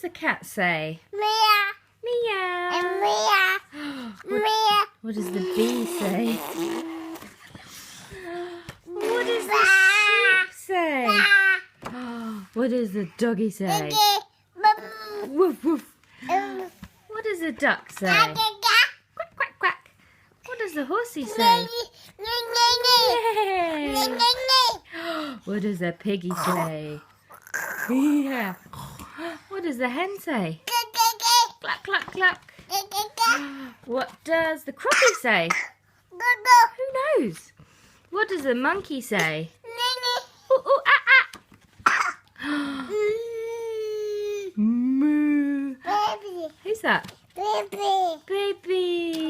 does the cat say? Meow. Meow. And meow. Meow. What does the bee say? What does the sheep say? What does the doggy say? Woof woof. What does the duck say? Quack quack quack. What does the horsey say? Yay. What does the piggy say? Yeah. What does the hen say? Cluck cluck cluck. What does the croppy say? Who knows? What does the monkey say? Ooh, ooh, ah, ah. Moo. Baby. Who's that? Baby. Baby.